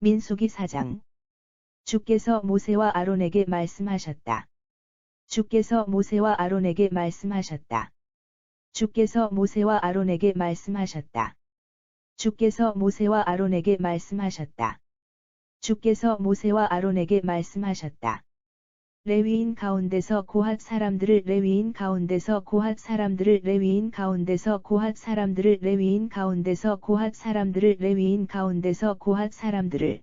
민수기 4장. 주께서 모세와 아론에게 말씀하셨다. 주께서 모세와 아론에게 말씀하셨다. 주께서 모세와 아론에게 말씀하셨다. 주께서 모세와 아론에게 말씀하셨다. 주께서 모세와 아론에게 말씀하셨다. 레위인 가운데서 고핫 사람들을 레위인 가운데서 고핫 사람들을 레위인 가운데서 고핫 사람들을 레위인 가운데서 고핫 사람들을 레위인 가운데서 고핫 사람들을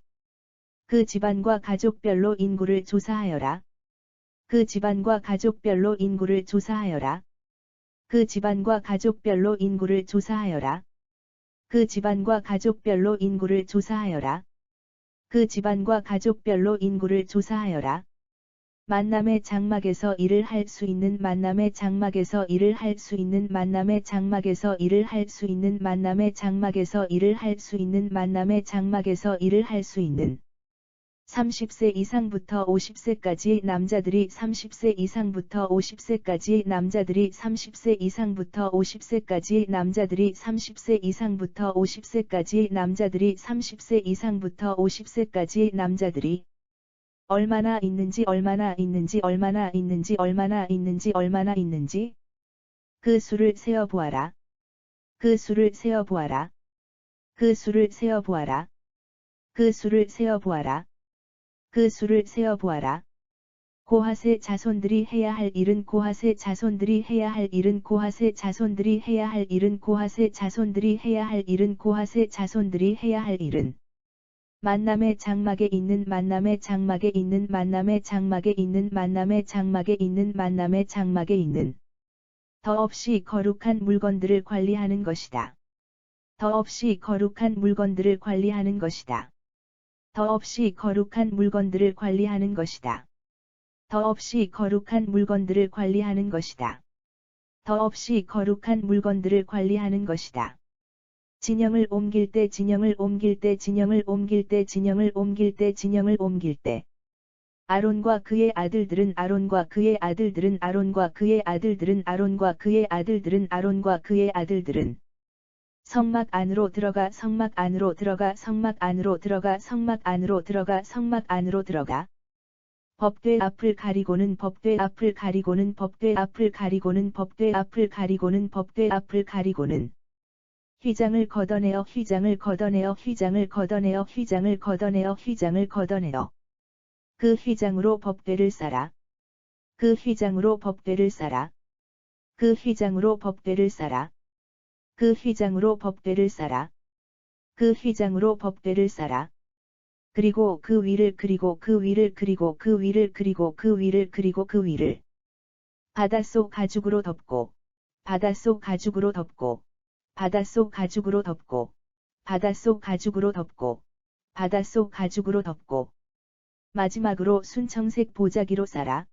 그 집안과 가족별로 인구를 조사하여라. 그 집안과 가족별로 인구를 조사하여라. 그 집안과 가족별로 인구를 조사하여라. 그 집안과 가족별로 인구를 조사하여라. 그 집안과 가족별로 인구를 조사하여라. 만남의 장막에서 일을 할 수 있는 만남의 장막에서 일을 할 수 있는 만남의 장막에서 일을 할 수 있는 만남의 장막에서 일을 할 수 있는 만남의 장막에서 일을 할 수 있는 30세 이상부터 50세까지의 남자들이 30세 이상부터 50세까지의 남자들이 30세 이상부터 50세까지의 남자들이 30세 이상부터 50세까지의 남자들이 30세 이상부터 50세까지의 남자들이 얼마나 있는지 얼마나 있는지 얼마나 있는지 얼마나 있는지 얼마나 있는지 그 수를 세어 보아라. 그 수를 세어 보아라. 그 수를 세어 보아라. 그 수를 세어 보아라. 그 수를 세어 보아라. 고핫의 자손들이 해야 할 일은 고핫의 자손들이 해야 할 일은 고핫의 자손들이 해야 할 일은 고핫의 자손들이 해야 할 일은 고핫의 자손들이 해야 할 일은 만남의 장막에 있는 만남의 장막에 있는 만남의 장막에 있는 만남의 장막에 있는 만남의 장막에 있는 더없이 거룩한 물건들을 관리하는 것이다. 더없이 거룩한 물건들을 관리하는 것이다. 더없이 거룩한 물건들을 관리하는 것이다. 더없이 거룩한 물건들을 관리하는 것이다. 더없이 거룩한 물건들을 관리하는 것이다. 진영을 옮길 때 진영을 옮길 때 진영을 옮길 때 진영을 옮길 때 진영을 옮길 때 아론과 그의 아들들은 아론과 그의 아들들은 아론과 그의 아들들은 아론과 그의 아들들은 아론과 그의 아들들은 성막 안으로 들어가 성막 안으로 들어가 성막 안으로 들어가 성막 안으로 들어가 성막 안으로 들어가 법궤 앞을 가리고는 법궤 앞을 가리고는 법궤 앞을 가리고는 법궤 앞을 가리고는 법궤 앞을 가리고는 휘장을 걷어내어 휘장을 걷어내어 휘장을 걷어내어 휘장을 걷어내어 휘장을 걷어내어 그 휘장으로 법궤를 싸라. 그 휘장으로 법궤를 싸라. 그 휘장으로 법궤를 싸라. 그 휘장으로 법궤를 싸라. 그 휘장으로 법궤를 싸라. 그리고 그 위를 그리고 그 위를 그리고 그 위를 그리고 그 위를 그리고 그 위를 바닷속 가죽으로 덮고 바닷속 가죽으로 덮고 바닷속 가죽으로 덮고 바닷속 가죽으로 덮고 바닷속 가죽으로 덮고 마지막으로 순청색 보자기로 싸라.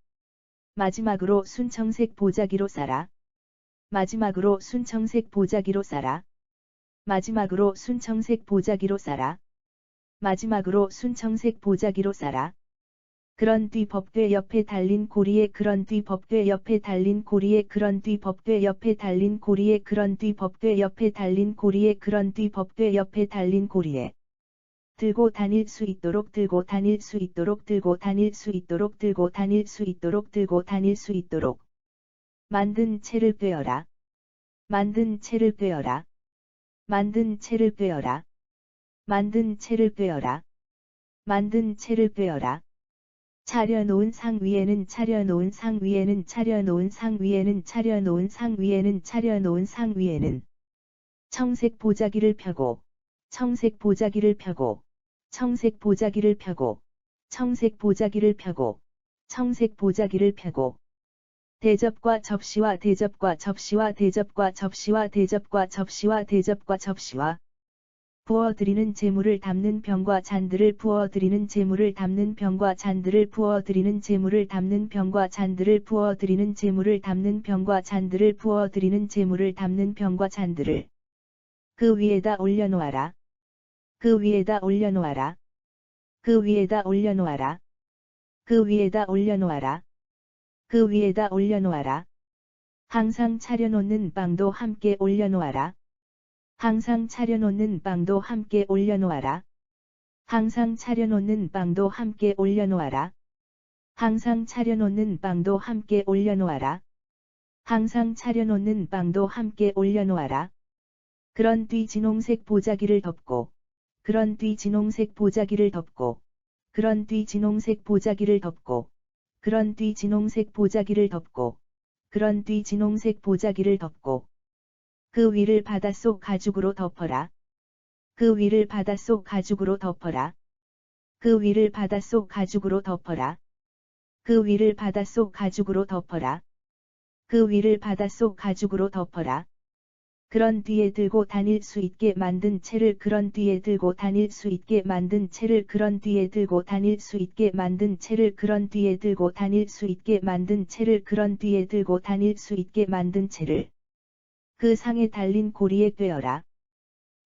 마지막으로 순청색 보자기로 싸라. 마지막으로 순청색 보자기로 싸라. 마지막으로 순청색 보자기로 싸라. 마지막으로 순청색 보자기로 싸라. 그런 뒤 법궤 옆에 달린 고리에 그런 뒤 법궤 옆에 달린 고리에 그런 뒤 법궤 옆에 달린 고리에 그런 뒤 법궤 옆에 달린 고리에 그런 뒤 법궤 옆에 달린 고리에 들고 다닐 수 있도록 들고 다닐 수 있도록 들고 다닐 수 있도록 들고 다닐 수 있도록 들고 다닐 수 있도록 만든 채를 꿰어라. 만든 채를 꿰어라. 만든 채를 꿰어라. 만든 채를 꿰어라. 만든 채를 꿰어라. 차려놓은 상 위에는 차려놓은 상 위에는 차려놓은 상 위에는 차려놓은 상 위에는 차려놓은 상 위에는 청색 보자기를 펴고 청색 보자기를 펴고 청색 보자기를 펴고 청색 보자기를 펴고 청색 보자기를 펴고 대접과 접시와 대접과 접시와 대접과 접시와 대접과 접시와 대접과 접시와 부어드리는 제물을 담는 병과 잔들을 부어드리는 제물을 담는 병과 잔들을 부어드리는 제물을 담는 병과 잔들을 부어드리는 제물을 담는 병과 잔들을 부어드리는 제물을 담는 병과 잔들을 그 위에다 올려놓아라. 그 위에다 올려놓아라. 그 위에다 올려놓아라. 그 위에다 올려놓아라. 그 위에다 올려놓아라. 항상 차려놓는 빵도 함께 올려놓아라. 항상 차려놓는 빵도 함께 올려놓아라. 항상 차려놓는 빵도 함께 올려놓아라. 항상 차려놓는 빵도 함께 올려놓아라. 항상 차려놓는 빵도 함께 올려놓아라. 그런 뒤 진홍색 보자기를 덮고, 그런 뒤 진홍색 보자기를 덮고, 그런 뒤 진홍색 보자기를 덮고, 그런 뒤 진홍색 보자기를 덮고, 그런 뒤 진홍색 보자기를 덮고, 그 위를 바닷속 가죽으로 덮어라. 그 위를 바닷속 가죽으로 덮어라. 그 위를 바닷속 가죽으로 덮어라. 그 위를 바닷속 가죽으로 덮어라. 그 위를 바닷속 가죽으로 덮어라. 그런 뒤에 들고 다닐 수 있게 만든 채를 그런 뒤에 들고 다닐 수 있게 만든 채를 그런 뒤에 들고 다닐 수 있게 만든 채를 그런 뒤에 들고 다닐 수 있게 만든 채를 그런 뒤에 들고 다닐 수 있게 만든 채를 그 상에 달린 고리에 꿰어라.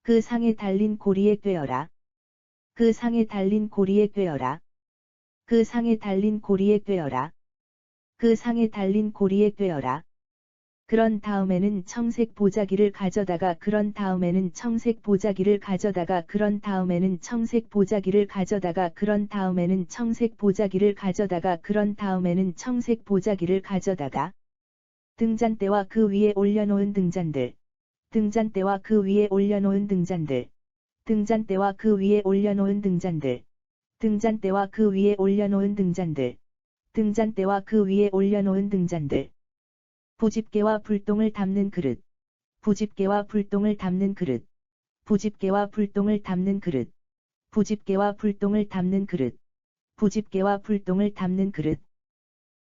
그 상에 달린 고리에 꿰어라. 그 상에 달린 고리에 꿰어라. 그 상에 달린 고리에 꿰어라. 그 상에 달린 고리에 꿰어라. 그런 다음에는 청색 보자기를 가져다가 그런 다음에는 청색 보자기를 가져다가 그런 다음에는 청색 보자기를 가져다가 그런 다음에는 청색 보자기를 가져다가 그런 다음에는 청색 보자기를 가져다가 등잔대와 그 위에 올려놓은 등잔들 등잔대와 그 위에 올려놓은 등잔들 등잔대와 그 위에 올려놓은 등잔들 등잔대와 그 위에 올려놓은 등잔들 등잔대와 그 위에 올려놓은 등잔들 부집개와 불똥을 담는 그릇 부집개와 불똥을 담는 그릇 부집개와 불똥을 담는 그릇 부집개와 불똥을 담는 그릇 부집개와 불똥을 담는 그릇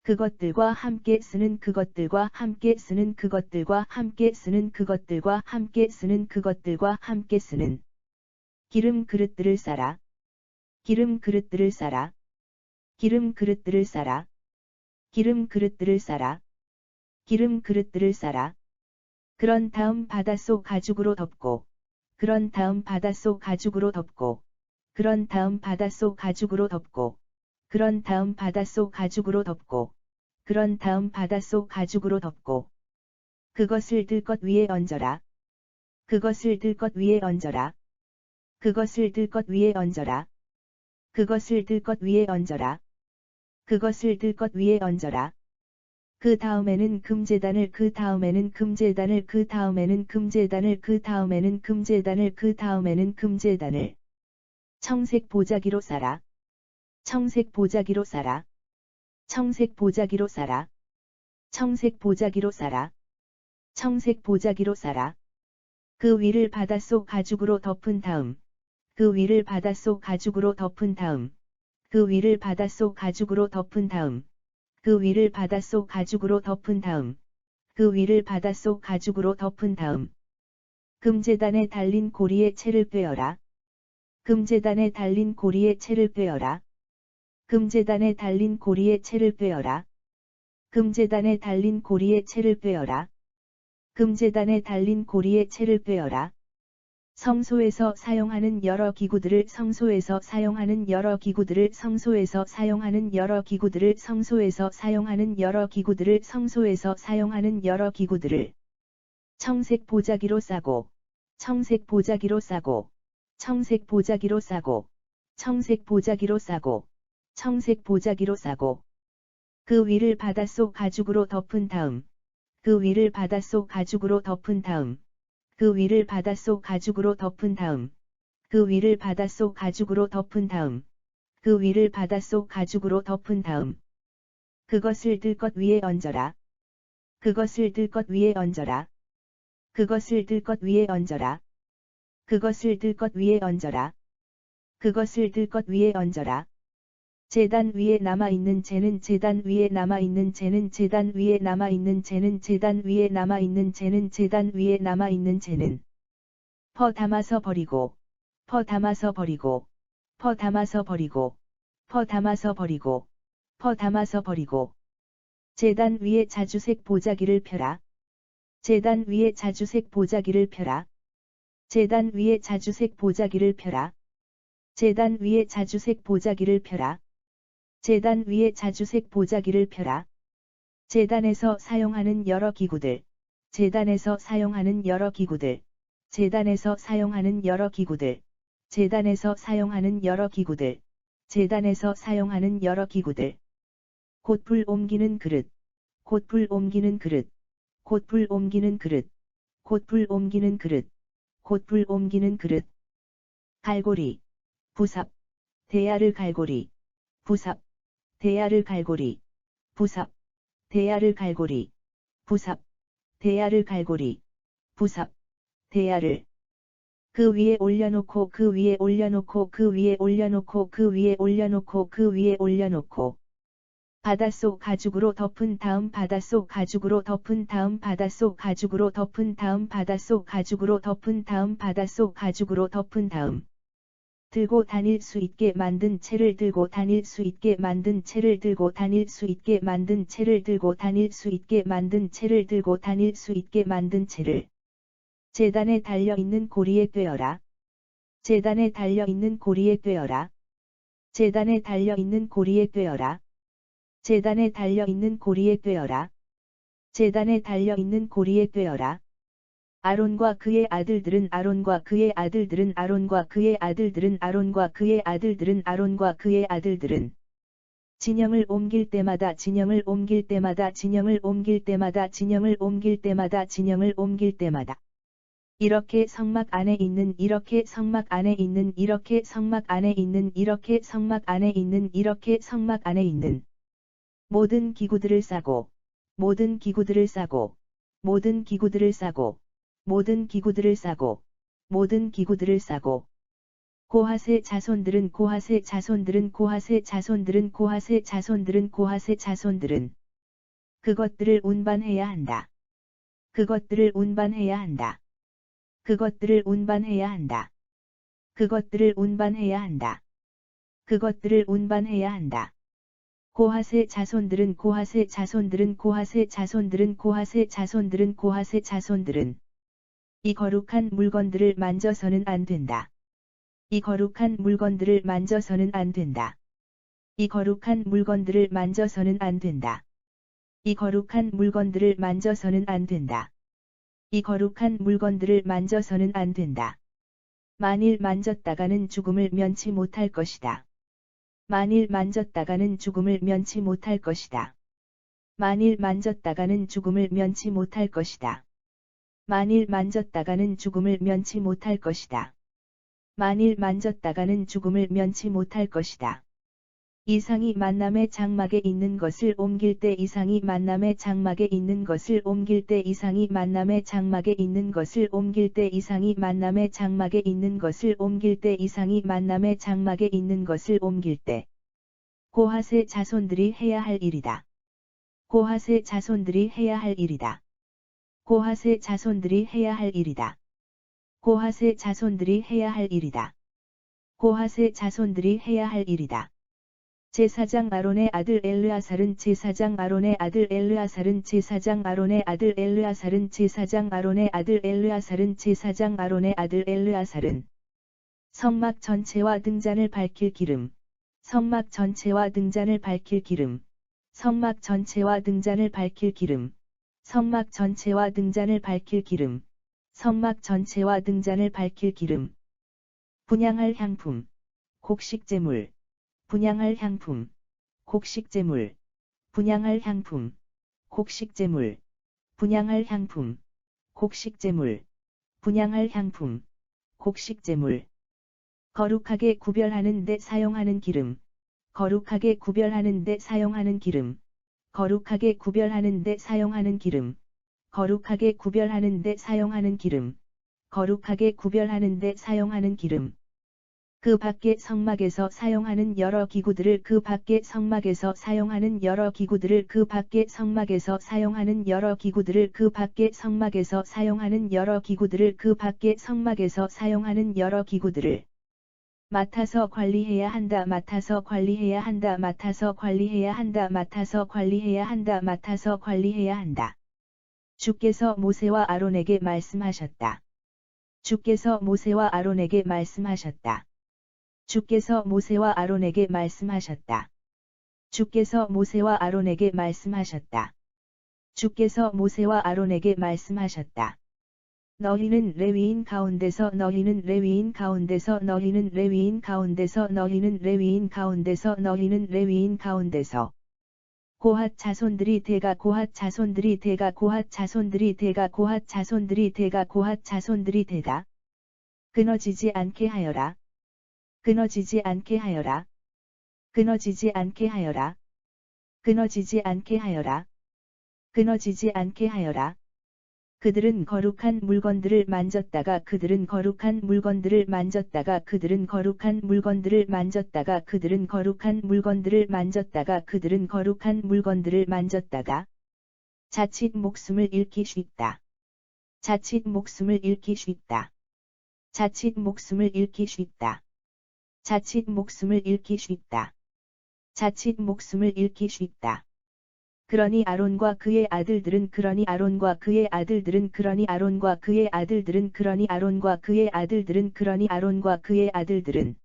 그것들과 함께 쓰는 그것들과 함께 쓰는 그것들과 함께 쓰는 그것들과 함께 쓰는 그것들과 함께 쓰는 기름 그릇들을 싸라. 기름 그릇들을 싸라. 기름 그릇들을 싸라. 기름 그릇들을 싸라. 기름 그릇들을 싸라. 그런 다음 바닷속 가죽으로 덮고, 그런 다음 바닷속 가죽으로 덮고, 그런 다음 바닷속 가죽으로 덮고, 그런 다음 바닷속 가죽으로 덮고, 그런 다음 바닷속 가죽으로 덮고, 그것을 들 것 위에 얹어라. 그것을 들 것 위에 얹어라. 그것을 들 것 위에 얹어라. 그것을 들 것 위에 얹어라. 그것을 들 것 위에 얹어라. 그 다음에는 금제단을 그 다음에는 금제단을 그 다음에는 금제단을 그 다음에는 금제단을 그 다음에는 금제단을 청색 보자기로 싸라. 청색 보자기로 싸라. 청색 보자기로 싸라. 청색 보자기로 싸라. 청색 보자기로 싸라. 그 위를 바닷속 가죽으로 덮은 다음 그 위를 바닷속 가죽으로 덮은 다음 그 위를 바닷속 가죽으로 덮은 다음 그 위를 바닷속 가죽으로 덮은 다음 그 위를 바닷속 가죽으로 덮은 다음 금제단에 달린 고리에 채를 꿰어라. 금제단에 달린 고리에 채를 꿰어라. 금제단에 달린 고리에 채를 꿰어라. 금제단에 달린 고리에 채를 꿰어라. 금제단에 달린 고리에 채를 꿰어라. 성소에서 사용하는 여러 기구들을 성소에서 사용하는 여러 기구들을 성소에서 사용하는 여러 기구들을 성소에서 사용하는 여러 기구들을 성소에서 사용하는 여러 기구들을 청색 보자기로 싸고 청색 보자기로 싸고 청색 보자기로 싸고 청색 보자기로 싸고 청색 보자기로 싸고 그 위를 바닷속 가죽으로 덮은 다음 그 위를 바닷속 가죽으로 덮은 다음 그 위를 바닷속 가죽으로 덮은 다음 그 위를 바닷속 가죽으로 덮은 다음 그 위를 바닷속 가죽으로 덮은 다음 그것을 들 것 위에 얹어라. 그것을 들 것 위에 얹어라. 그것을 들 것 위에 얹어라. 그것을 들 것 위에 얹어라. 그것을 들 것 위에 얹어라. 제단 위에 남아있는 재는 제단 위에 남아있는 재는 제단 위에 남아있는 재는 제단 위에 남아있는 재는 제단 위에 남아있는 재는 퍼 담아서 버리고 퍼 담아서 버리고 퍼 담아서 버리고 퍼 담아서 버리고 퍼 담아서 버리고 제단 위에 자주색 보자기를 펴라. 제단 위에 자주색 보자기를 펴라. 제단 위에 자주색 보자기를 펴라. 제단 위에 자주색 보자기를 펴라. 제단 위에 자주색 보자기를 펴라. 제단에서 사용하는 여러 기구들. 제단에서 사용하는 여러 기구들. 제단에서 사용하는 여러 기구들. 제단에서 사용하는 여러 기구들, 제단에서 사용하는 여러 기구들. 곧 불 옮기는 그릇, 곧 불 옮기는 그릇, 곧 불 옮기는 그릇, 곧 불 옮기는 그릇, 곧 불 옮기는 그릇. 갈고리, 부삽, 대야를 갈고리, 부삽, 대야를 갈고리, 부삽, 대야를 갈고리, 부삽, 대야를 갈고리, 부삽, 대야를 그 위에 올려놓고 그 위에 올려놓고 그 위에 올려놓고 그 위에 올려놓고 그 위에 올려놓고 바닷속 가죽으로 덮은 다음 바닷속 가죽으로 덮은 다음 바닷속 가죽으로 덮은 다음 바닷속 가죽으로 덮은 다음 바닷속 가죽으로 덮은 다음 들고 다닐 수 있게 만든 채를 들고 다닐 수 있게 만든 채를 들고 다닐 수 있게 만든 채를 들고 다닐 수 있게 만든 채를 들고 다닐 수 있게 만든 채를 제단에 달려있는 고리에 꿰어라. 제단에 달려있는 고리에 꿰어라. 제단에 달려있는 고리에 꿰어라. 제단에 달려있는 고리에 꿰어라. 제단에 달려있는 고리에 꿰어라. 아론과 그의 아들들은 아론과 그의 아들들은 아론과 그의 아들들은 아론과 그의 아들들은 아론과 그의 아들들은 진영을 옮길 때마다 진영을 옮길 때마다 진영을 옮길 때마다 진영을 옮길 때마다 진영을 옮길 때마다 이렇게 성막 안에 있는 이렇게 성막 안에 있는 이렇게 성막 안에 있는 이렇게 성막 안에 있는 이렇게 성막 안에 있는 모든 기구들을 싸고 모든 기구들을 싸고 모든 기구들을 싸고 모든 기구들을 싸고 모든 기구들을 싸고 고핫의 자손들은 고핫의 자손들은 고핫의 자손들은 고핫의 자손들은 고핫의 자손들은 그것들을 운반해야 한다. 그것들을 운반해야 한다. 그것들을 운반해야 한다. 그것들을 운반해야 한다. 그것들을 운반해야 한다. 고핫의 자손들은 고핫의 자손들은 고핫의 자손들은 고핫의 자손들은 고핫의 자손들은 이 거룩한 물건들을 만져서는 안 된다. 이 거룩한 물건들을 만져서는 안 된다. 이 거룩한 물건들을 만져서는 안 된다. 이 거룩한 물건들을 만져서는 안 된다. 이 거룩한 물건들을 만져서는 안 된다. 만일 만졌다가는 죽음을 면치 못할 것이다. 만일 만졌다가는 죽음을 면치 못할 것이다. 만일 만졌다가는 죽음을 면치 못할 것이다. 만일 만졌다가는 죽음을 면치 못할 것이다. 만일 만졌다가는 죽음을 면치 못할 것이다. 이상이 만남의 장막에 있는 것을 옮길 때 이상이 만남의 장막에 있는 것을 옮길 때 이상이 만남의 장막에 있는 것을 옮길 때 이상이 만남의 장막에 있는 것을 옮길 때 이상이 만남의 장막에 있는 것을 옮길 때 고핫의 자손들이 해야 할 일이다. 고핫의 자손들이 해야 할 일이다. 고핫의 자손들이 해야 할 일이다. 고핫의 자손들이 해야 할 일이다. 고핫의 자손들이 해야 할 일이다. 제사장 아론의 아들 엘르아살은 제사장 아론의 아들 엘르아살은 제사장 아론의 아들 엘르아살은 제사장 아론의 아들 엘르아살은 제사장 아론의 아들 엘르아살은 성막 전체와 등잔을 밝힐 기름 성막 전체와 등잔을 밝힐 기름 성막 전체와 등잔을 밝힐 기름 성막 전체와 등잔을 밝힐 기름 성막 전체와 등잔을 밝힐 기름 분향할 향품 곡식제물 분향할 향품, 곡식제물, 분향할 향품, 곡식제물, 분향할 향품, 곡식제물, 분향할 향품, 곡식제물. 거룩하게 구별하는 데 사용하는 기름, 거룩하게 구별하는 데 사용하는 기름, 거룩하게 구별하는 데 사용하는 기름, 거룩하게 구별하는 데 사용하는 기름, 거룩하게 구별하는 데 사용하는 기름. 그 밖의 성막에서 사용하는 여러 기구들을 그 밖의 성막에서 사용하는 여러 기구들을 그 밖의 성막에서 사용하는 여러 기구들을 그 밖의 성막에서 사용하는 여러 기구들을 그 밖의 성막에서 사용하는 여러 기구들을 맡아서 관리해야 한다. 맡아서 관리해야 한다. 맡아서 관리해야 한다. 맡아서 관리해야 한다. 맡아서 관리해야 한다. 주께서 모세와 아론에게 말씀하셨다. 주께서 모세와 아론에게 말씀하셨다. 주께서 모세와 아론에게 말씀하셨다. 주께서 모세와 아론에게 말씀하셨다. 주께서 모세와 아론에게 말씀하셨다. 너희는 레위인 가운데서 너희는 레위인 가운데서 너희는 레위인 가운데서 너희는 레위인 가운데서 너희는 레위인 가운데서 고핫 자손들이 대가 고핫 자손들이 대가 고핫 자손들이 대가 고핫 자손들이 대가 고핫 자손들이 대가 끊어지지 않게 하여라. 끊어지지 않게 하여라. 끊어지지 않게 하여라. 끊어지지 않게 하여라. 끊어지지 않게 하여라. 그들은 거룩한 물건들을 만졌다가 그들은 거룩한 물건들을 만졌다가 그들은 거룩한 물건들을 만졌다가 그들은 거룩한 물건들을 만졌다가 그들은 거룩한 물건들을 만졌다가 자칫 목숨을 잃기 쉽다. 자칫 목숨을 잃기 쉽다. 자칫 목숨을 잃기 쉽다. 자칫 목숨을 잃기 쉽다. 자칫 목숨을 잃기 쉽다. 그러니 아론과 그의 아들들은 그러니 아론과 그의 아들들은 그러니 아론과 그의 아들들은 그러니 아론과 그의 아들들은 그러니 아론과 그의 아들들은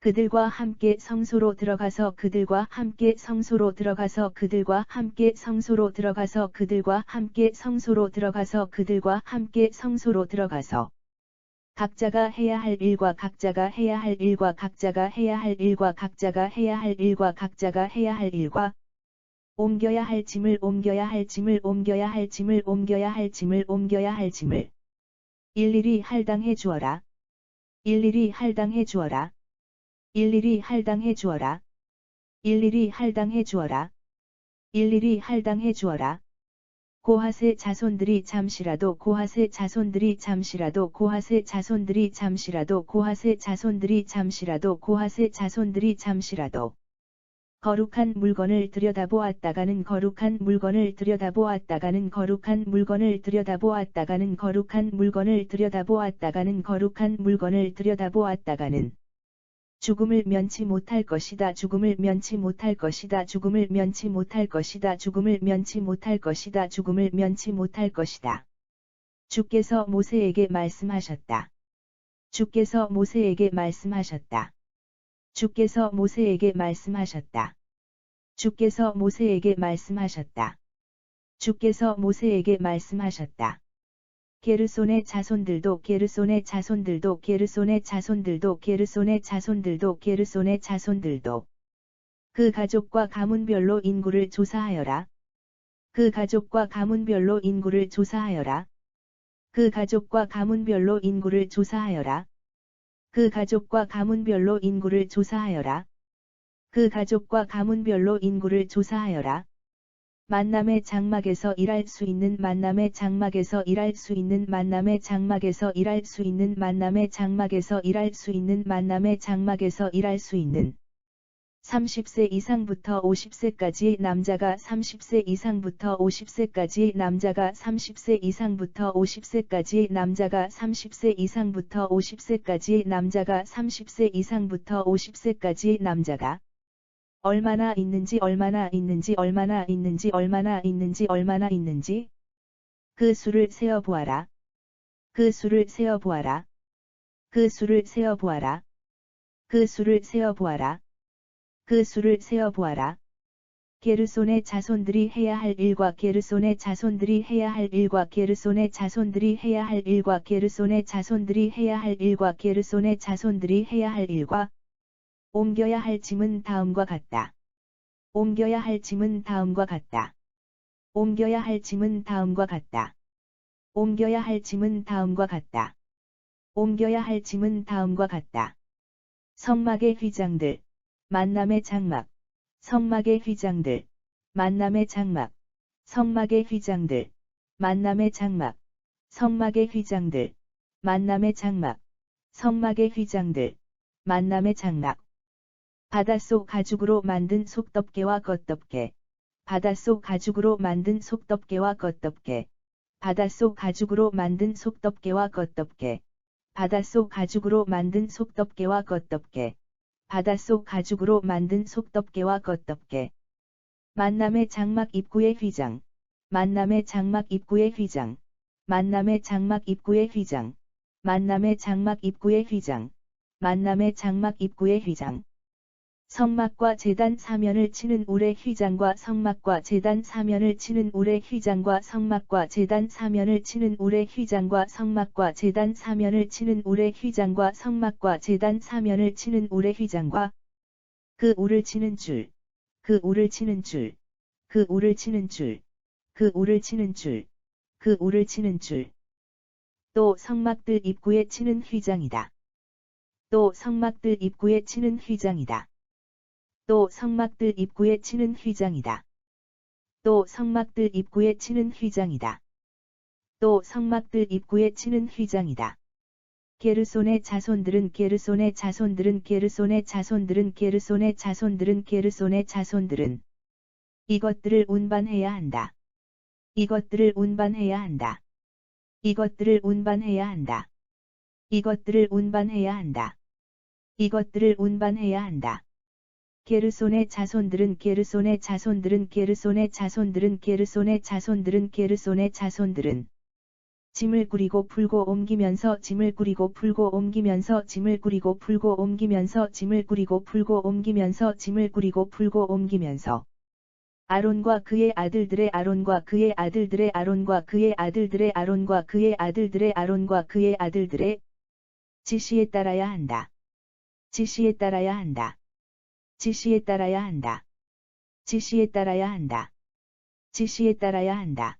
그들과 함께 성소로 들어가서 그들과 함께 성소로 들어가서 그들과 함께 성소로 들어가서 그들과 함께 성소로 들어가서 그들과 함께 성소로 들어가서 각자가 해야 할 일과 각자가 해야 할 일과 각자가 해야 할 일과 각자가 해야 할 일과 각자가 해야 할 일과 옮겨야 할 짐을 옮겨야 할 짐을 옮겨야 할 짐을 옮겨야 할 짐을 옮겨야 할 짐을 일일이 할당해 주어라. 일일이 할당해 주어라. 일일이 할당해 주어라. 일일이 할당해 주어라. 일일이 할당해 주어라. 고핫의 자손들이 잠시라도 고핫의 자손들이 잠시라도 고핫의 자손들이 잠시라도 고핫의 자손들이 잠시라도 고핫의 자손들이 잠시라도 거룩한 물건을 들여다보았다가는 거룩한 물건을 들여다보았다가는 거룩한 물건을 들여다보았다가는 거룩한 물건을 들여다보았다가는 거룩한 물건을 들여다보았다가는 죽음을 면치 못할 것이다. 죽음을 면치 못할 것이다. 죽음을 면치 못할 것이다. 죽음을 면치 못할 것이다. 죽음을 면치 못할 것이다. 주께서 모세에게 말씀하셨다. 주께서 모세에게 말씀하셨다. 주께서 모세에게 말씀하셨다. 주께서 모세에게 말씀하셨다. 주께서 모세에게 말씀하셨다. 게르손의 자손들도 게르손의 자손들도 게르손의 자손들도 게르손의 자손들도 게르손의 자손들도 그 가족과 가문별로 인구를 조사하여라. 그 가족과 가문별로 인구를 조사하여라. 그 가족과 가문별로 인구를 조사하여라. 그 가족과 가문별로 인구를 조사하여라. 그 가족과 가문별로 인구를 조사하여라. 만남의 장막에서 일할 수 있는 만남의 장막에서 일할 수 있는 만남의 장막에서 일할 수 있는 만남의 장막에서 일할 수 있는 만남의 장막에서 일할 수 있는 30세 이상부터 50세까지 남자가 30세 이상부터 50세까지 남자가 30세 이상부터 50세까지 남자가 30세 이상부터 50세까지 남자가 30세 이상부터 50세까지 남자가 얼마나 있는지 얼마나 있는지 얼마나 있는지 얼마나 있는지 얼마나 있는지 그 수를 세어 보아라. 그 수를 세어 보아라. 그 수를 세어 보아라. 그 수를 세어 보아라. 그 수를 세어 보아라. 게르손의 자손들이 해야 할 일과 게르손의 자손들이 해야 할 일과 게르손의 자손들이 해야 할 일과 게르손의 자손들이 해야 할 일과 게르손의 자손들이 해야 할 일과 옮겨야 할 짐은 다음과 같다. 옮겨야 할 짐은 다음과 같다. 옮겨야 할 짐은 다음과 같다. 옮겨야 할 짐은 다음과 같다. 옮겨야 할 짐은 다음과 같다. 성막의 휘장들, 만남의 장막, 성막의 휘장들, 만남의 장막, 성막의 휘장들, 만남의 장막, 성막의 휘장들, 만남의 장막, 성막의 휘장들, 만남의 장막. 바닷속 가죽으로 만든 속덮개와 겉덮개, 바닷속 가죽으로 만든 속덮개와 겉덮개, 바닷속 가죽으로 만든 속덮개와 겉덮개, 바닷속 가죽으로 만든 속덮개와 겉덮개, 바닷속 가죽으로 만든 속덮개와 겉덮개. 만남의 장막 입구의 휘장, 만남의 장막 입구의 휘장, 만남의 장막 입구의 휘장, 만남의 장막 입구의 휘장, 만남의 장막 입구의 휘장. 성막과 제단 사면을 치는 우레 휘장과 성막과 제단 사면을 치는 우레 휘장과 성막과 제단 사면을 치는 우레 휘장과 성막과 제단 사면을 치는 우레 휘장과 성막과 제단 사면을 치는 우레 휘장과 그 우를 치는 줄, 그 우를 치는 줄, 그 우를 치는 줄, 그 우를 치는 줄, 그 우를 치는 줄. 또 성막들 입구에 치는 휘장이다. 또 성막들 입구에 치는 휘장이다. 또 성막들 입구에 치는 휘장이다. 또 성막들 입구에 치는 휘장이다. 또 성막들 입구에 치는 휘장이다. 게르손의 자손들은 게르손의 자손들은 게르손의 자손들은 게르손의 자손들은 게르손의 자손들은 이것들을 운반해야 한다. 이것들을 운반해야 한다. 이것들을 운반해야 한다. 이것들을 운반해야 한다. 이것들을 운반해야 한다. 게르손의 자손들은 게르손의 자손들은 게르손의 자손들은 게르손의 자손들은 게르손의 자손들은 짐을 꾸리고 풀고 옮기면서 짐을 꾸리고 풀고 옮기면서 짐을 꾸리고 풀고 옮기면서 짐을 꾸리고 풀고 옮기면서 짐을 꾸리고 풀고 옮기면서 아론과 그의 아들들의 아론과 그의 아들들의 아론과 그의 아들들의 아론과 그의 아들들의 아론과 그의 아들들의 지시에 따라야 한다. 지시에 따라야 한다. 지시에 따라야 한다. 지시에 따라야 한다. 지시에 따라야 한다.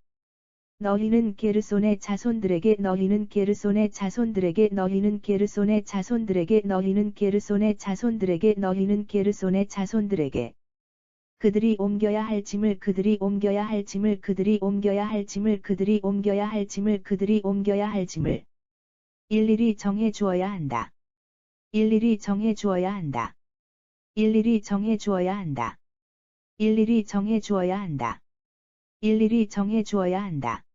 너희는 게르손의 자손들에게 너희는 게르손의 자손들에게 너희는 게르손의 자손들에게 너희는 게르손의 자손들에게 너희는 게르손의 자손들에게 그들이 옮겨야 할 짐을 그들이 옮겨야 할 짐을 그들이 옮겨야 할 짐을 그들이 옮겨야 할 짐을 그들이 옮겨야 할 짐을 일일이 정해 주어야 한다. 일일이 정해 주어야 한다. 일일이 정해 주어야 한다. 일일이 정해 주어야 한다. 일일이 정해 주어야 한다.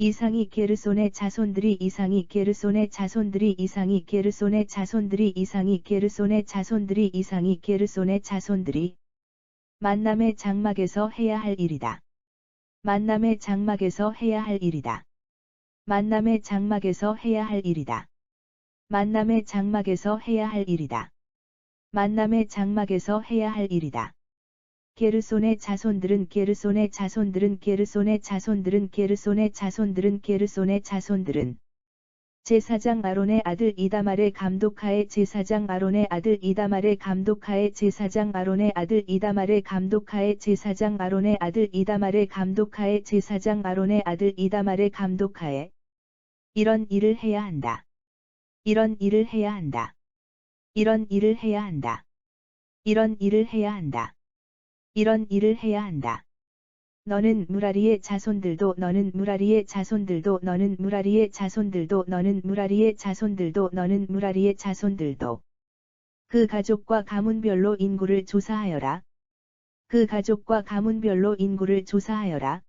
이상이 게르손의 자손들이 이상이 게르손의 자손들이 이상이 게르손의 자손들이 이상이 게르손의 자손들이 이상이 게르손의 자손들이 만남의 장막에서 해야 할 일이다. 만남의 장막에서 해야 할 일이다. 만남의 장막에서 해야 할 일이다. 만남의 장막에서 해야 할 일이다. 만남의 장막에서 해야 할 일이다. 게르손의 자손들은 게르손의 자손들은 게르손의 자손들은 게르손의 자손들은 게르손의 자손들은 제사장 아론의 아들 이다말의 감독하에 제사장 아론의 아들 이다말의 감독하에 제사장 아론의 아들 이다말의 감독하에 제사장 아론의 아들 이다말의 감독하에 제사장 아론의 아들 이다말의 감독하에 이런 일을 해야 한다. 이런 일을 해야 한다. 이런 일을 해야 한다. 이런 일을 해야 한다. 이런 일을 해야 한다. 너는 무라리의 자손들도 너는 무라리의 자손들도 너는 무라리의 자손들도 너는 무라리의 자손들도 너는 무라리의 자손들도 그 가족과 가문별로 인구를 조사하여라. 그 가족과 가문별로 인구를 조사하여라.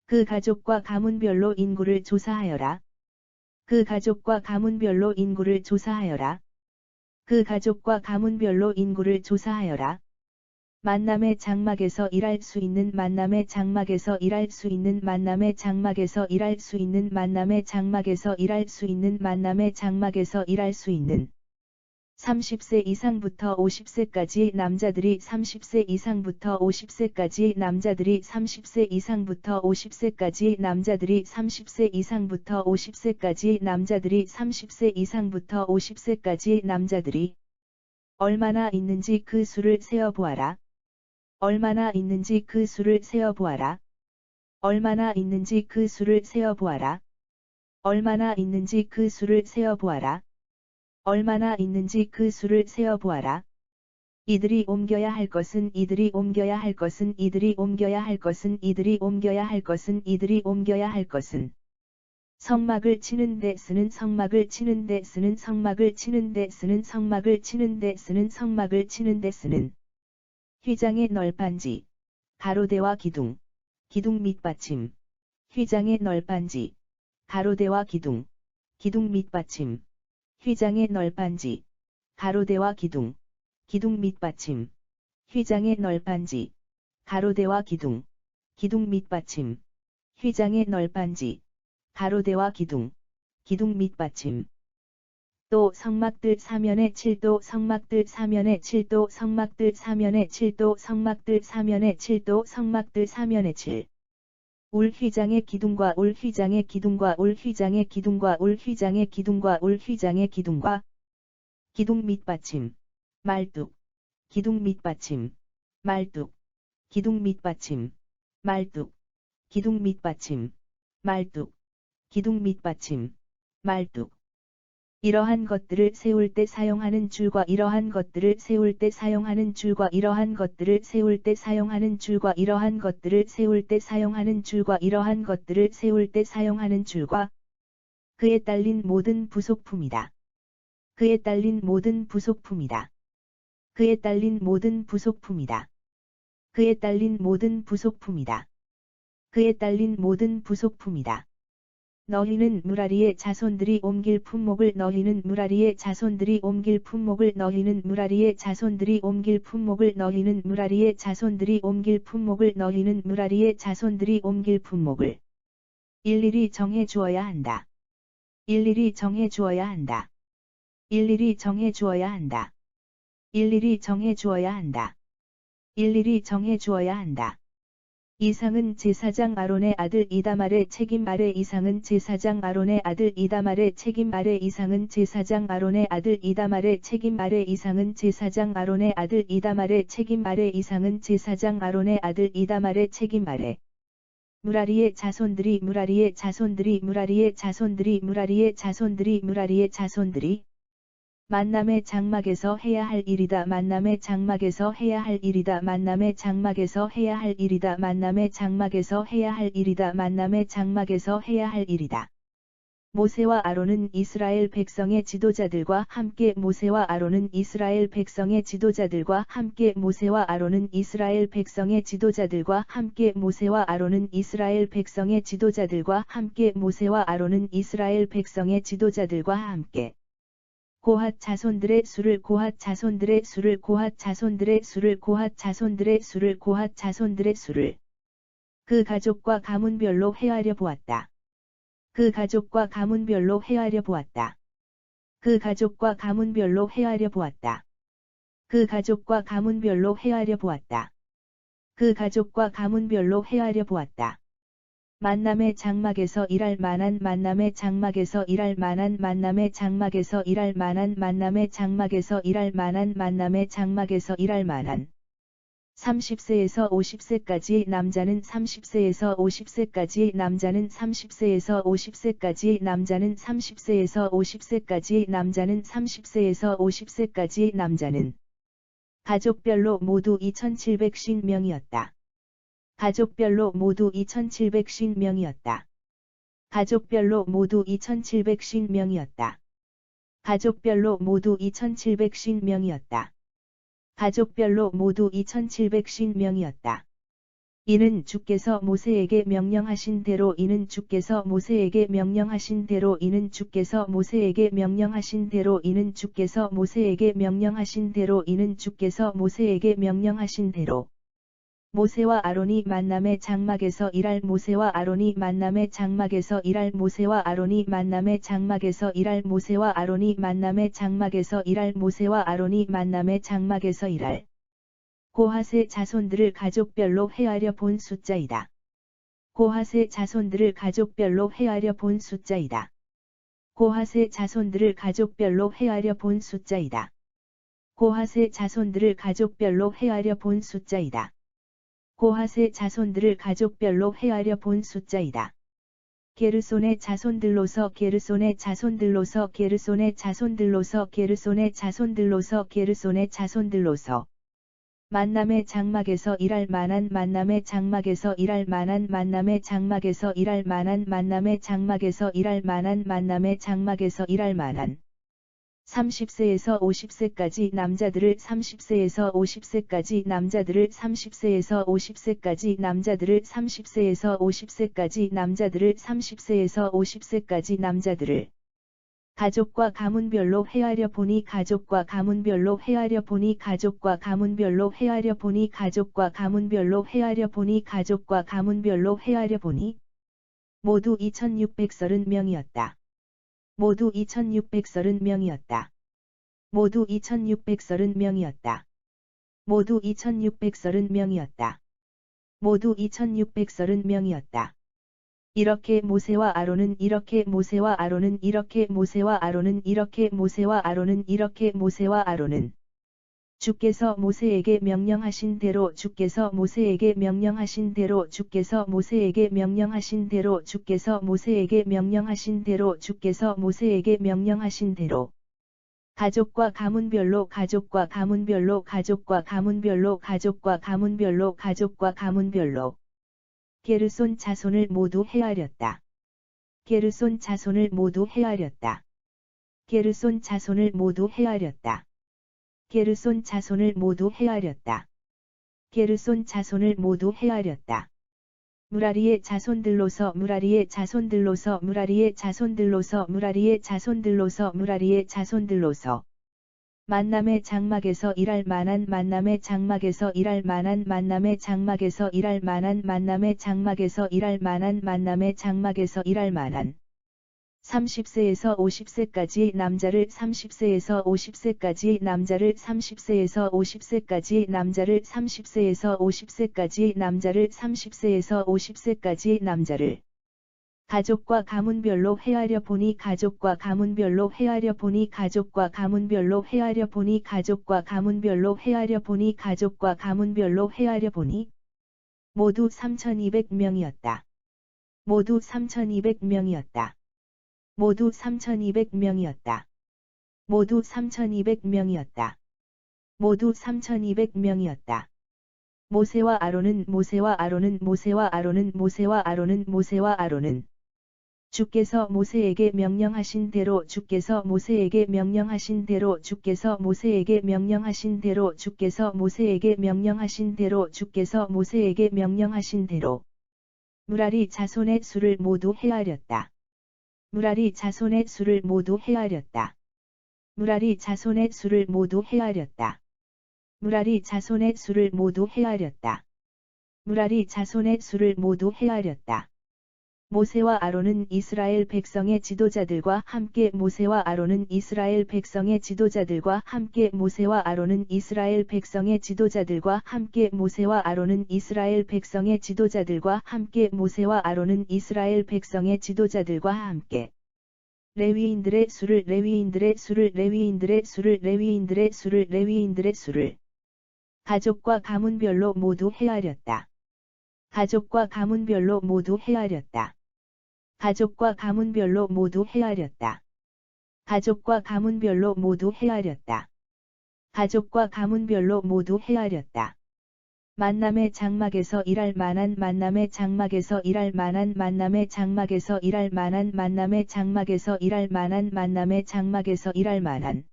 그 가족과 가문별로 인구를 조사하여라. 그 가족과 가문별로 인구를 조사하여라. 그 가족과 가문별로 인구를 조사하여라. 만남의 장막에서 일할 수 있는 만남의 장막에서 일할 수 있는 만남의 장막에서 일할 수 있는 만남의 장막에서 일할 수 있는 만남의 장막에서 일할 수 있는 30세 이상부터 50세까지 남자들이 30세 이상부터 50세까지 남자들이 30세 이상부터 50세까지 남자들이 30세 이상부터 50세까지 남자들이 30세 이상부터 50세까지 남자들이 얼마나 있는지 그 수를 세어 보아라. 얼마나 있는지 그 수를 세어 보아라. 얼마나 있는지 그 수를 세어 보아라. 얼마나 있는지 그 수를 세어 보아라. 얼마나 있는지 그 수를 세어 보아라. 이들이 옮겨야 할 것은 이들이 옮겨야 할 것은 이들이 옮겨야 할 것은 이들이 옮겨야 할 것은 이들이 옮겨야 할 것은 성막을 치는데 쓰는 성막을 치는데 쓰는 성막을 치는데 쓰는 성막을 치는데 쓰는 성막을 치는데 쓰는 휘장의 널빤지, 가로대와 기둥, 기둥 밑받침, 휘장의 널빤지, 가로대와 기둥, 기둥 밑받침, 휘장의 널빤지, 가로대와 기둥, 기둥 밑받침, 휘장의 널빤지, 가로대와 기둥, 기둥 밑받침, 휘장의 널빤지, 가로대와 기둥, 기둥 밑받침. 또 성막들 사면에 7도 성막들 사면에 7도 성막들 사면에 7도 성막들 사면에 7도 성막들 사면에 7. 울 휘장의 기둥과 울 휘장의 기둥과 울 휘장의 기둥과 울 휘장의 기둥과 울 휘장의 기둥과 기둥 밑받침 말뚝 기둥 밑받침 말뚝 기둥 밑받침 말뚝 기둥 밑받침 말뚝 기둥 밑받침 말뚝 이러한 것들을 세울 때 사용하는 줄과 이러한 것들을 세울 때 사용하는 줄과 이러한 것들을 세울 때 사용하는 줄과 이러한 것들을 세울 때 사용하는 줄과 이러한 것들을 세울 때 사용하는 줄과 그에 딸린 모든 부속품이다. 그에 딸린 모든 부속품이다. 그에 딸린 모든 부속품이다. 그에 딸린 모든 부속품이다. 그에 딸린 모든 부속품이다. 너희는 무라리의 자손들이 옮길 품목을 너희는 무라리의 자손들이 옮길 품목을 너희는 무라리의 자손들이 옮길 품목을 너희는 무라리의 자손들이 옮길 품목을 너희는 무라리의 자손들이 옮길 품목을 일일이 정해 주어야 한다. 일일이 정해 주어야 한다. 일일이 정해 주어야 한다. 일일이 정해 주어야 한다. 일일이 정해 주어야 한다. 이상은 제사장 아론의 아들 이다말의 책임 아래 이상은 제사장 아론의 아들 이다말의 책임 아래 이상은 제사장 아론의 아들 이다말의 책임 아래 이상은 제사장 아론의 아들 이다말의 책임 아래 이상은 제사장 아론의 아들 이다말의 책임 아래 무라리의 자손들이 무라리의 자손들이 무라리의 자손들이 무라리의 자손들이 무라리의 자손들이 만남의 장막에서 해야 할 일이다. 만남의 장막에서 해야 할 일이다. 만남의 장막에서 해야 할 일이다. 만남의 장막에서 해야 할 일이다. 만남의 장막에서 해야 할 일이다. 모세와 아론은 이스라엘 백성의 지도자들과 함께 모세와 아론은 이스라엘 백성의 지도자들과 함께 모세와 아론은 이스라엘 백성의 지도자들과 함께 모세와 아론은 이스라엘 백성의 지도자들과 함께 모세와 아론은 이스라엘 백성의 지도자들과 함께 고핫 자손들의 수를 고핫 자손들의 수를 고핫 자손들의 수를 고핫 자손들의 수를 고핫 자손들의 수를 그 가족과 가문별로 헤아려 보았다. 그 가족과 가문별로 헤아려 보았다. 그 가족과 가문별로 헤아려 보았다. 그 가족과 가문별로 헤아려 보았다. 그 가족과 가문별로 헤아려 보았다. 만남의 장막에서 일할 만한 만남의 장막에서 일할 만한 만남의 장막에서 일할 만한 만남의 장막에서 일할 만한 만남의 장막에서 일할 만한 30세에서 50세까지의 남자는 30세에서 50세까지의 남자는 30세에서 50세까지의 남자는 30세에서 50세까지의 남자는 30세에서 50세까지의 남자는 가족별로 모두 2750명이었다. 가족별로 모두 2750명이었다. 가족별로 모두 2750명이었다. 가족별로 모두 2750명이었다. 가족별로 모두 2750명이었다. 이는 주께서 모세에게 명령하신 대로 이는 주께서 모세에게 명령하신 대로 이는 주께서 모세에게 명령하신 대로 이는 주께서 모세에게 명령하신 대로 이는 주께서 모세에게 명령하신 대로 모세와 아론이 만남의 장막에서 일할 모세와 아론이 만남의 장막에서 일할 모세와 아론이 만남의 장막에서 일할 모세와 아론이 만남의 장막에서 일할 모세와 아론이 만남의 장막에서 일할 고핫의 자손들을 가족별로 헤아려 본 숫자이다. 고핫의 자손들을 가족별로 헤아려 본 숫자이다. 고핫의 자손들을 가족별로 헤아려 본 숫자이다. 고핫의 자손들을 가족별로 헤아려 본 숫자이다. 고핫의 자손들을 가족별로 헤아려 본 숫자이다. 게르손의 자손들로서 게르손의 자손들로서 게르손의 자손들로서 게르손의 자손들로서 게르손의 자손들로서 만남의 장막에서 일할 만한 만남의 장막에서 일할 만한 만남의 장막에서 일할 만한 만남의 장막에서 일할 만한 만남의 장막에서 일할 만한 30세에서 50세까지 남자들을 30세에서 50세까지 남자들을 30세에서 50세까지 남자들을 30세에서 50세까지 남자들을 30세에서 50세까지 남자들을 가족과 가문별로 헤아려 보니 가족과 가문별로 헤아려 보니 가족과 가문별로 헤아려 보니 가족과 가문별로 헤아려 보니 가족과 가문별로 헤아려 보니 모두 2630명이었다. 모두 2630명이었다. 모두 2630명이었다. 모두 2630명이었다. 모두 2630명이었다. 이렇게 모세와 아론은 이렇게 모세와 아론은 이렇게 모세와 아론은 이렇게 모세와 아론은 이렇게 모세와 아론은 주께서 모세에게 명령하신 대로 주께서 모세에게 명령하신 대로 주께서 모세에게 명령하신 대로 주께서 모세에게 명령하신 대로 주께서 모세에게 명령하신 대로 가족과 가문별로 가족과 가문별로 가족과 가문별로 가족과 가문별로 가족과 가문별로 게르손 자손을 모두 헤아렸다. 게르손 자손을 모두 헤아렸다. 게르손 자손을 모두 헤아렸다. 게르손 자손을 모두 헤아렸다. 게르손 자손을 모두 헤아렸다. 무라리의 자손들로서 무라리의 자손들로서 무라리의 자손들로서 무라리의 자손들로서 무라리의 자손들로서 만남의 장막에서 일할 만한 만남의 장막에서 일할 만한 만남의 장막에서 일할 만한 만남의 장막에서 일할 만한 만남의 장막에서 일할 만한 30세에서 50세까지 남자를 30세에서 50세까지 남자를 30세에서 50세까지 남자를 30세에서 50세까지 남자를 30세에서 50세까지 남자를 가족과 가문별로 헤아려 보니 가족과 가문별로 헤아려 보니 가족과 가문별로 헤아려 보니 가족과 가문별로 헤아려 보니 가족과 가문별로 헤아려 보니 모두 3200명이었다. 모두 3200명이었다. 모두 3200명이었다. 모두 3200명이었다. 모두 3200명이었다. 모세와 아론은 모세와 아론은 모세와 아론은 모세와 아론은 모세와 아론은 주께서 모세에게 명령하신 대로 주께서 모세에게 명령하신 대로 주께서 모세에게 명령하신 대로 주께서 모세에게 명령하신 대로 주께서 모세에게 명령하신 대로 무라리 자손의 수를 모두 헤아렸다. 무라리 자손의 수를 모두 헤아렸다. 무라리 자손의 수를 모두 헤아렸다. 무라리 자손의 수를 모두 헤아렸다. 무라리 자손의 수를 모두 헤아렸다. 모세와 아론은 이스라엘 백성의 지도자들과 함께 모세와 아론은 이스라엘 백성의 지도자들과 함께 모세와 아론은 이스라엘 백성의 지도자들과 함께 모세와 아론은 이스라엘 백성의 지도자들과 함께 모세와 아론은 이스라엘 백성의 지도자들과 함께 레위인들의 수를 레위인들의 수를 레위인들의 수를 레위인들의 수를 레위인들의 수를 가족과 가문별로 모두 헤아렸다. 가족과 가문별로 모두 헤아렸다. 가족과 가문별로 모두 헤아렸다. 가족과 가문별로 모두 헤아렸다. 가족과 가문별로 모두 헤아렸다. 만남의 장막에서 일할 만한 만남의 장막에서 일할 만한 만남의 장막에서 일할 만한 만남의 장막에서 일할 만한 만남의 장막에서 일할 만한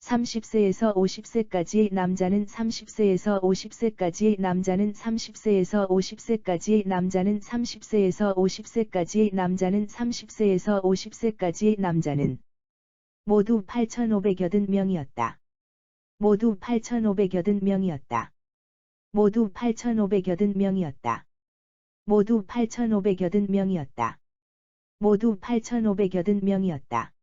30세에서 50세까지 남자는 30세에서 50세까지 남자는 30세에서 50세까지 남자는 30세에서 50세까지 남자는 30세에서 50세까지 남자는 모두 8,580명이었다. 모두 8,580명이었다. 모두 8,580명이었다. 모두 8,580명이었다. 모두 8,580명이었다.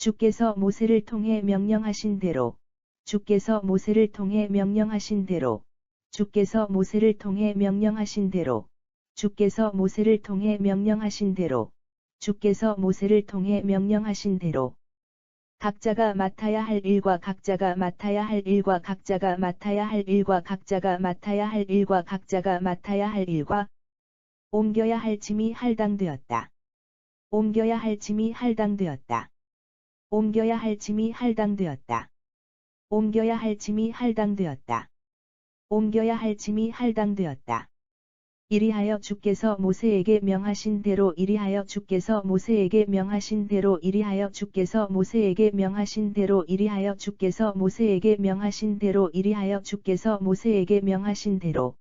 주께서 모세를 통해 명령하신 대로 주께서 모세를 통해 명령하신 대로 주께서 모세를 통해 명령하신 대로 주께서 모세를 통해 명령하신 대로 주께서 모세를 통해 명령하신 대로 각자가 맡아야 할 일과 각자가 맡아야 할 일과 각자가 맡아야 할 일과 각자가 맡아야 할 일과 각자가 맡아야 할 일과 옮겨야 할 짐이 할당되었다. 옮겨야 할 짐이 할당되었다. 옮겨야 할 짐이 할당되었다. 옮겨야 할 짐이 할당되었다. 옮겨야 할 짐이 할당되었다. 이리하여 주께서 모세에게 명하신 대로 이리하여 주께서 모세에게 명하신 대로 이리하여 주께서 모세에게 명하신 대로 이리하여 주께서 모세에게 명하신 대로 이리하여 주께서 모세에게 명하신 대로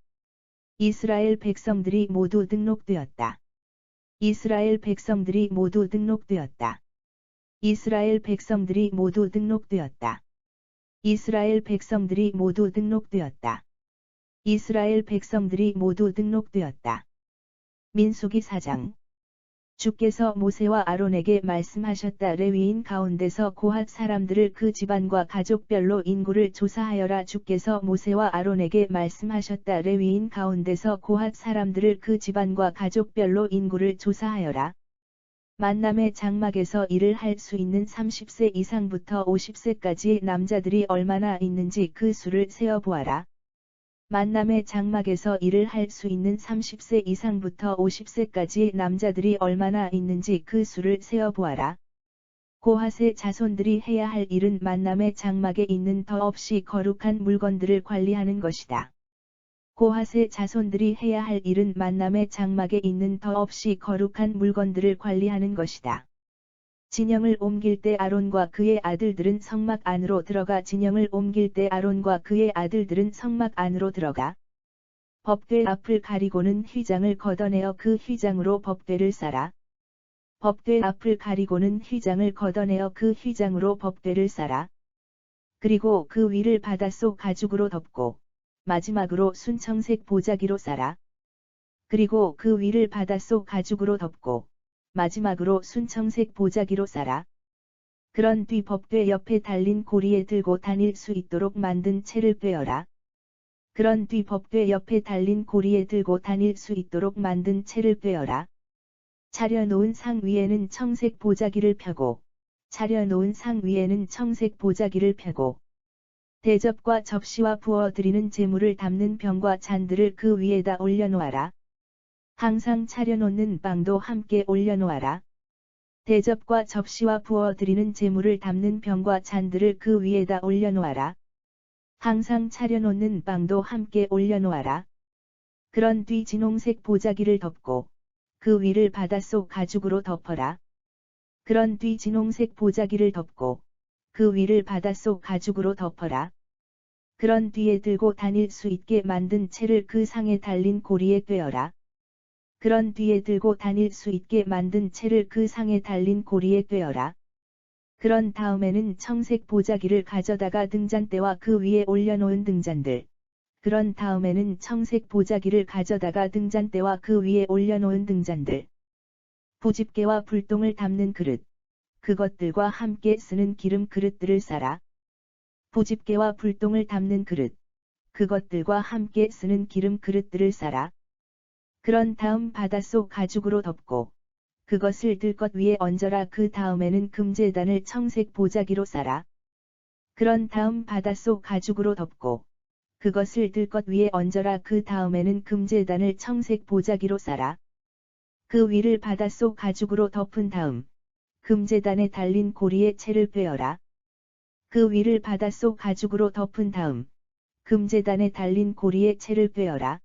이스라엘 백성들이 모두 등록되었다. 이스라엘 백성들이 모두 등록되었다. 이스라엘 백성들이 모두 등록되었다. 이스라엘 백성들이 모두 등록되었다. 이스라엘 백성들이 모두 등록되었다. 민수기 4장 주께서 모세와 아론에게 말씀하셨다. 레위인 가운데서 고핫 사람들을 그 집안과 가족별로 인구를 조사하여라. 주께서 모세와 아론에게 말씀하셨다. 레위인 가운데서 고핫 사람들을 그 집안과 가족별로 인구를 조사하여라. 만남의 장막에서 일을 할 수 있는 30세 이상부터 50세까지의 남자들이 얼마나 있는지 그 수를 세어보아라. 만남의 장막에서 일을 할 수 있는 30세 이상부터 50세까지의 남자들이 얼마나 있는지 그 수를 세어보아라. 고핫의 자손들이 해야 할 일은 만남의 장막에 있는 더없이 거룩한 물건들을 관리하는 것이다. 고핫의 자손들이 해야 할 일은 만남의 장막에 있는 더없이 거룩한 물건들을 관리하는 것이다. 진영을 옮길 때 아론과 그의 아들들은 성막 안으로 들어가. 진영을 옮길 때 아론과 그의 아들들은 성막 안으로 들어가. 법궤 앞을 가리고는 휘장을 걷어내어 그 휘장으로 법궤를 싸라. 법궤 앞을 가리고는 휘장을 걷어내어 그 휘장으로 법궤를 싸라. 그리고 그 위를 바닷속 가죽으로 덮고 마지막으로 순청색 보자기로 싸라. 그리고 그 위를 바닷속 가죽으로 덮고 마지막으로 순청색 보자기로 싸라. 그런 뒤 법궤 옆에 달린 고리에 들고 다닐 수 있도록 만든 채를 꿰어라. 그런 뒤 법궤 옆에 달린 고리에 들고 다닐 수 있도록 만든 채를 꿰어라. 차려놓은 상 위에는 청색 보자기를 펴고 차려놓은 상 위에는 청색 보자기를 펴고 대접과 접시와 부어드리는 제물을 담는 병과 잔들을 그 위에다 올려놓아라. 항상 차려놓는 빵도 함께 올려놓아라. 대접과 접시와 부어드리는 제물을 담는 병과 잔들을 그 위에다 올려놓아라. 항상 차려놓는 빵도 함께 올려놓아라. 그런 뒤 진홍색 보자기를 덮고 그 위를 바닷속 가죽으로 덮어라. 그런 뒤 진홍색 보자기를 덮고 그 위를 바닷속 가죽으로 덮어라. 그런 뒤에 들고 다닐 수 있게 만든 채를 그 상에 달린 고리에 꿰어라. 그런 뒤에 들고 다닐 수 있게 만든 채를 그 상에 달린 고리에 꿰어라. 그런 다음에는 청색 보자기를 가져다가 등잔대와 그 위에 올려놓은 등잔들. 그런 다음에는 청색 보자기를 가져다가 등잔대와 그 위에 올려놓은 등잔들. 부집개와 불똥을 담는 그릇. 그것들과 함께 쓰는 기름 그릇들을 싸라. 부집개와 불똥을 담는 그릇. 그것들과 함께 쓰는 기름 그릇들을 싸라. 그런 다음 바닷속 가죽으로 덮고 그것을 들것 위에 얹어라. 그 다음에는 금제단을 청색 보자기로 싸라. 그런 다음 바닷속 가죽으로 덮고 그것을 들것 위에 얹어라. 그 다음에는 금제단을 청색 보자기로 싸라. 그 위를 바닷속 가죽으로 덮은 다음 금제단에 달린 고리에 채를 꿰어라. 그 위를 바닷속 가죽으로 덮은 다음 금제단에 달린 고리에 채를 꿰어라.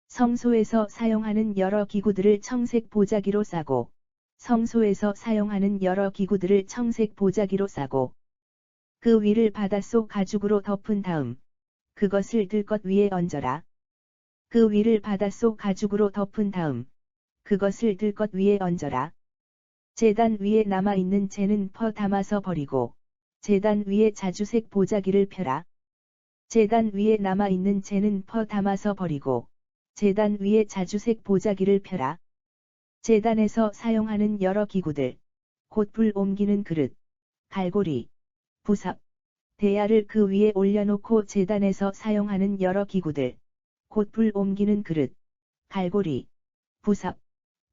성소에서 사용하는 여러 기구들을 청색 보자기로 싸고 성소에서 사용하는 여러 기구들을 청색 보자기로 싸고 그 위를 바닷속 가죽으로 덮은 다음 그것을 들것 위에 얹어라. 그 위를 바닷속 가죽으로 덮은 다음 그것을 들것 위에 얹어라. 제단 위에 남아있는 재는 퍼 담아서 버리고 제단 위에 자주색 보자기를 펴라. 제단 위에 남아있는 재는 퍼 담아서 버리고 제단 위에 자주색 보자기를 펴라. 제단에서 사용하는 여러 기구들, 곧 불 옮기는 그릇, 갈고리, 부삽, 대야를 그 위에 올려놓고 제단에서 사용하는 여러 기구들, 곧 불 옮기는 그릇, 갈고리, 부삽,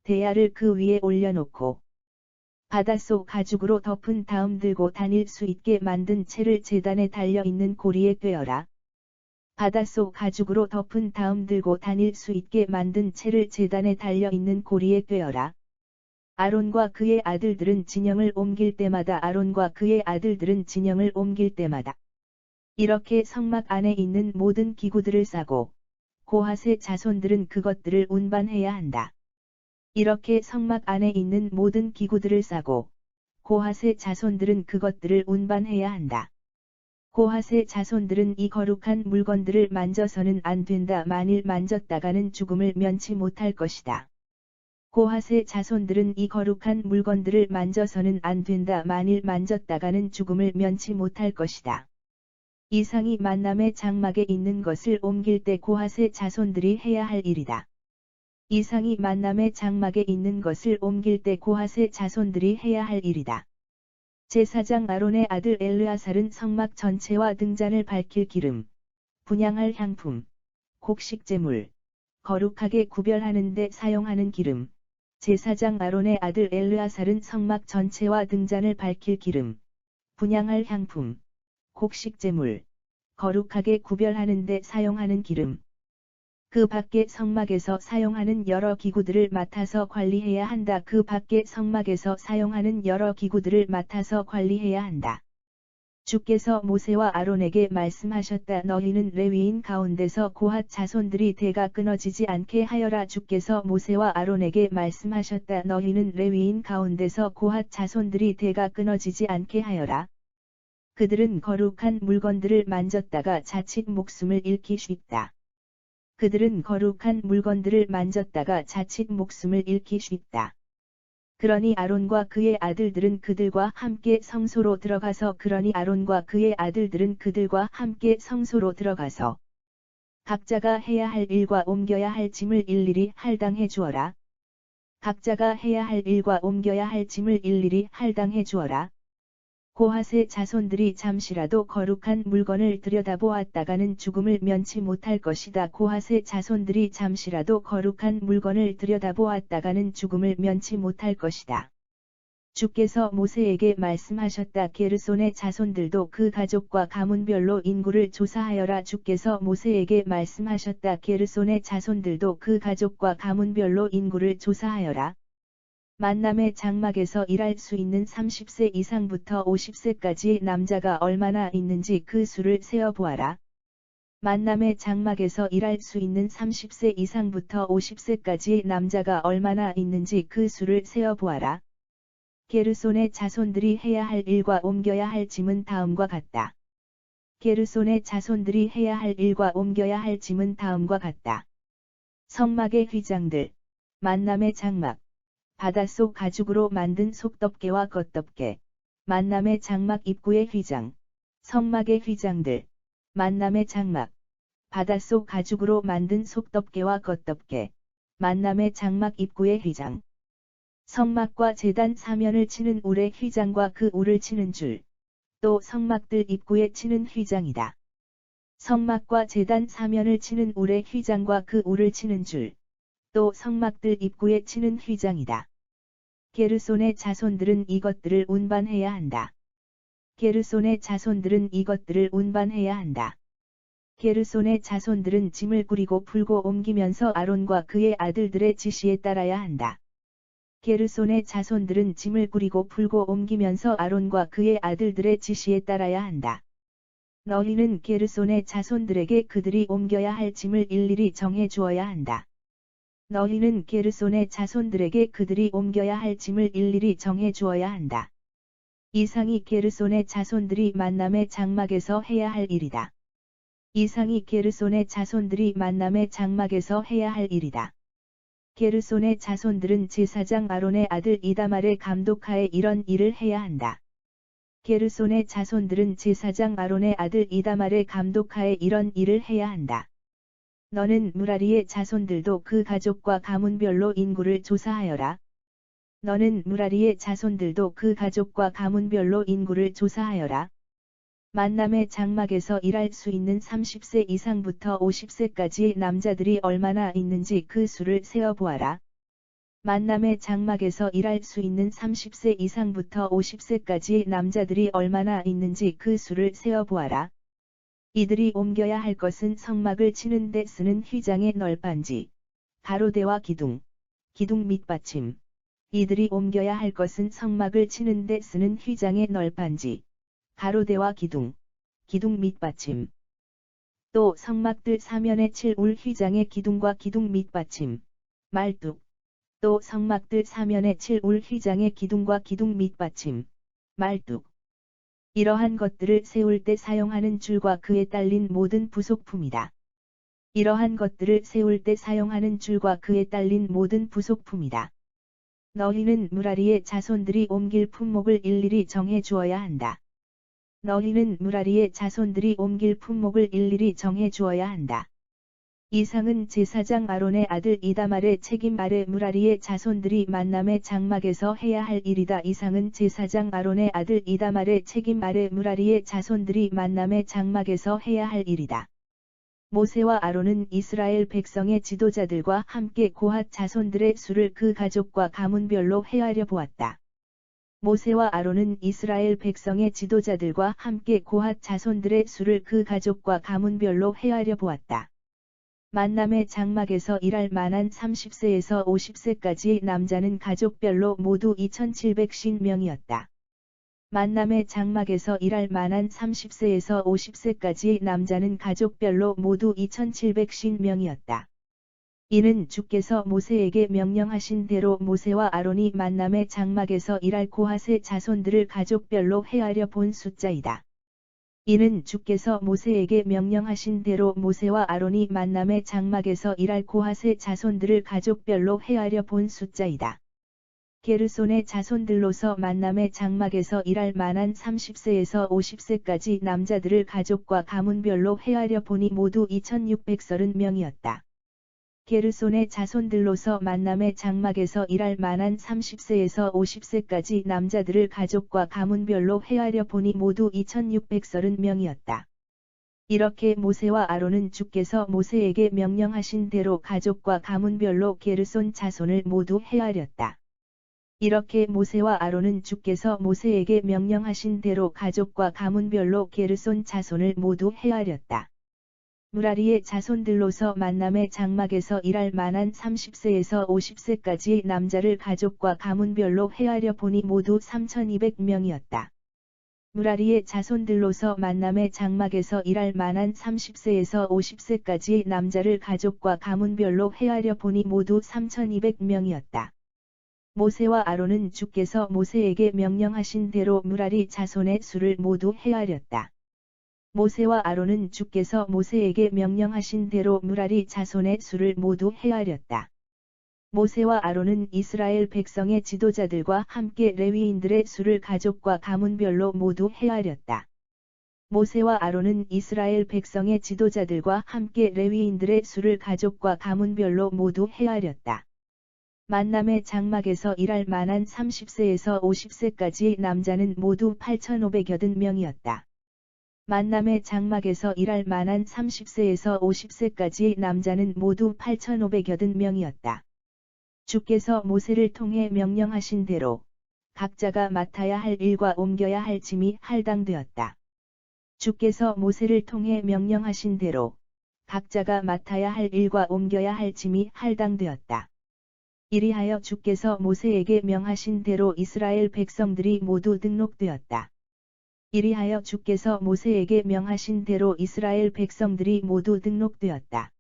대야를 그 위에 올려놓고 바닷속 가죽으로 덮은 다음 들고 다닐 수 있게 만든 채를 제단에 달려있는 고리에 꿰어라. 바닷속 가죽으로 덮은 다음 들고 다닐 수 있게 만든 채를 제단에 달려있는 고리에 꿰어라. 아론과 그의 아들들은 진영을 옮길 때마다 아론과 그의 아들들은 진영을 옮길 때마다 이렇게 성막 안에 있는 모든 기구들을 싸고 고핫의 자손들은 그것들을 운반해야 한다. 이렇게 성막 안에 있는 모든 기구들을 싸고 고핫의 자손들은 그것들을 운반해야 한다. 고핫의 자손들은 이 거룩한 물건들을 만져서는 안 된다. 만일 만졌다가는 죽음을 면치 못할 것이다. 고핫의 자손들은 이 거룩한 물건들을 만져서는 안 된다. 만일 만졌다가는 죽음을 면치 못할 것이다. 이상이 만남의 장막에 있는 것을 옮길 때 고핫의 자손들이 해야 할 일이다. 이상이 만남의 장막에 있는 것을 옮길 때 고핫의 자손들이 해야 할 일이다. 제사장 아론의 아들 엘르아살은 성막 전체와 등잔을 밝힐 기름, 분향할 향품, 곡식제물, 거룩하게 구별하는 데 사용하는 기름. 제사장 아론의 아들 엘르아살은 성막 전체와 등잔을 밝힐 기름, 분향할 향품, 곡식제물, 거룩하게 구별하는 데 사용하는 기름. 그 밖에 성막에서 사용하는 여러 기구들을 맡아서 관리해야 한다. 그 밖에 성막에서 사용하는 여러 기구들을 맡아서 관리해야 한다. 주께서 모세와 아론에게 말씀하셨다. 너희는 레위인 가운데서 고핫 자손들이 대가 끊어지지 않게 하여라. 주께서 모세와 아론에게 말씀하셨다. 너희는 레위인 가운데서 고핫 자손들이 대가 끊어지지 않게 하여라. 그들은 거룩한 물건들을 만졌다가 자칫 목숨을 잃기 쉽다. 그들은 거룩한 물건들을 만졌다가 자칫 목숨을 잃기 쉽다. 그러니 아론과 그의 아들들은 그들과 함께 성소로 들어가서 각자가 해야 할 일과 옮겨야 할 짐을 일일이 할당해 주어라. 각자가 해야 할 일과 옮겨야 할 짐을 일일이 할당해 주어라. 고핫의 자손들이 잠시라도 거룩한 물건을 들여다보았다가는 죽음을 면치 못할 것이다. 고핫의 자손들이 잠시라도 거룩한 물건을 들여다보았다가는 죽음을 면치 못할 것이다. 주께서 모세에게 말씀하셨다. 게르손의 자손들도 그 가족과 가문별로 인구를 조사하여라. 주께서 모세에게 말씀하셨다. 게르손의 자손들도 그 가족과 가문별로 인구를 조사하여라. 만남의 장막에서 일할 수 있는 30세 이상부터 50세까지의 남자가 얼마나 있는지 그 수를 세어보아라. 만남의 장막에서 일할 수 있는 30세 이상부터 50세까지의 남자가 얼마나 있는지 그 수를 세어보아라. 게르손의 자손들이 해야 할 일과 옮겨야 할 짐은 다음과 같다. 게르손의 자손들이 해야 할 일과 옮겨야 할 짐은 다음과 같다. 성막의 휘장들, 만남의 장막, 바닷속 가죽으로 만든 속덮개와 겉덮개, 만남의 장막 입구의 휘장, 성막의 휘장들, 만남의 장막, 바닷속 가죽으로 만든 속덮개와 겉덮개, 만남의 장막 입구의 휘장. 성막과 제단 사면을 치는 울의 휘장과 그 울을 치는 줄, 또 성막들 입구에 치는 휘장이다. 성막과 제단 사면을 치는 울의 휘장과 그 울을 치는 줄, 또 성막들 입구에 치는 휘장이다. 게르손의 자손들은 이것들을 운반해야 한다. 게르손의 자손들은 이것들을 운반해야 한다. 게르손의 자손들은 짐을 꾸리고 풀고 옮기면서 아론과 그의 아들들의 지시에 따라야 한다. 게르손의 자손들은 짐을 꾸리고 풀고 옮기면서 아론과 그의 아들들의 지시에 따라야 한다. 너희는 게르손의 자손들에게 그들이 옮겨야 할 짐을 일일이 정해 주어야 한다. 너희는 게르손의 자손들에게 그들이 옮겨야 할 짐을 일일이 정해 주어야 한다. 이상이 게르손의 자손들이 만남의 장막에서 해야 할 일이다. 이상이 게르손의 자손들이 만남의 장막에서 해야 할 일이다. 게르손의 자손들은 제사장 아론의 아들 이다말의 감독하에 이런 일을 해야 한다. 게르손의 자손들은 제사장 아론의 아들 이다말의 감독하에 이런 일을 해야 한다. 너는 무라리의 자손들도 그 가족과 가문별로 인구를 조사하여라. 너는 무라리의 자손들도 그 가족과 가문별로 인구를 조사하여라. 만남의 장막에서 일할 수 있는 30세 이상부터 50세까지의 남자들이 얼마나 있는지 그 수를 세어보아라. 만남의 장막에서 일할 수 있는 30세 이상부터 50세까지의 남자들이 얼마나 있는지 그 수를 세어보아라. 이들이 옮겨야 할 것은 성막을 치는 데 쓰는 휘장의 널빤지, 가로대와 기둥, 기둥 밑받침. 이들이 옮겨야 할 것은 성막을 치는 데 쓰는 휘장의 널빤지, 가로대와 기둥, 기둥 밑받침. 또 성막들 사면에 칠 울 휘장의 기둥과 기둥 밑받침, 말뚝. 또 성막들 사면에 칠 울 휘장의 기둥과 기둥 밑받침, 말뚝. 이러한 것들을 세울 때 사용하는 줄과 그에 딸린 모든 부속품이다. 이러한 것들을 세울 때 사용하는 줄과 그에 딸린 모든 부속품이다. 너희는 무라리의 자손들이 옮길 품목을 일일이 정해 주어야 한다. 너희는 무라리의 자손들이 옮길 품목을 일일이 정해 주어야 한다. 이상은 제사장 아론의 아들 이다말의 책임 아래 무라리의 자손들이 만남의 장막에서 해야 할 일이다. 이상은 제사장 아론의 아들 이다말의 책임 아래 무라리의 자손들이 만남의 장막에서 해야 할 일이다. 모세와 아론은 이스라엘 백성의 지도자들과 함께 고핫 자손들의 수를 그 가족과 가문별로 헤아려 보았다. 모세와 아론은 이스라엘 백성의 지도자들과 함께 고핫 자손들의 수를 그 가족과 가문별로 헤아려 보았다. 만남의 장막에서 일할 만한 30세에서 50세까지의 남자는 가족별로 모두 2750명이었다. 만남의 장막에서 일할 만한 30세에서 50세까지의 남자는 가족별로 모두 2750명이었다. 이는 주께서 모세에게 명령하신 대로 모세와 아론이 만남의 장막에서 일할 고핫의 자손들을 가족별로 헤아려 본 숫자이다. 이는 주께서 모세에게 명령하신 대로 모세와 아론이 만남의 장막에서 일할 고핫의 자손들을 가족별로 헤아려 본 숫자이다. 게르손의 자손들로서 만남의 장막에서 일할 만한 30세에서 50세까지 남자들을 가족과 가문별로 헤아려 보니 모두 2630명이었다. 게르손의 자손들로서 만남의 장막에서 일할 만한 30세에서 50세까지 남자들을 가족과 가문별로 헤아려 보니 모두 2630명이었다. 이렇게 모세와 아론은 주께서 모세에게 명령하신 대로 가족과 가문별로 게르손 자손을 모두 헤아렸다. 이렇게 모세와 아론은 주께서 모세에게 명령하신 대로 가족과 가문별로 게르손 자손을 모두 헤아렸다. 무라리의 자손들로서 만남의 장막에서 일할 만한 30세에서 50세까지의 남자를 가족과 가문별로 헤아려 보니 모두 3200명이었다. 무라리의 자손들로서 만남의 장막에서 일할 만한 30세에서 50세까지의 남자를 가족과 가문별로 헤아려 보니 모두 3200명이었다. 모세와 아론은 주께서 모세에게 명령하신 대로 무라리 자손의 수를 모두 헤아렸다. 모세와 아론은 주께서 모세에게 명령하신 대로 무라리 자손의 수를 모두 헤아렸다. 모세와 아론은 이스라엘 백성의 지도자들과 함께 레위인들의 수를 가족과 가문별로 모두 헤아렸다. 모세와 아론은 이스라엘 백성의 지도자들과 함께 레위인들의 수를 가족과 가문별로 모두 헤아렸다. 만남의 장막에서 일할 만한 30세에서 50세까지의 남자는 모두 8580명이었다. 만남의 장막에서 일할 만한 30세에서 50세까지의 남자는 모두 8580명이었다. 주께서 모세를 통해 명령하신 대로 각자가 맡아야 할 일과 옮겨야 할 짐이 할당되었다. 주께서 모세를 통해 명령하신 대로 각자가 맡아야 할 일과 옮겨야 할 짐이 할당되었다. 이리하여 주께서 모세에게 명하신 대로 이스라엘 백성들이 모두 등록되었다. 이리하여 주께서 모세에게 명하신 대로 이스라엘 백성들이 모두 등록되었다.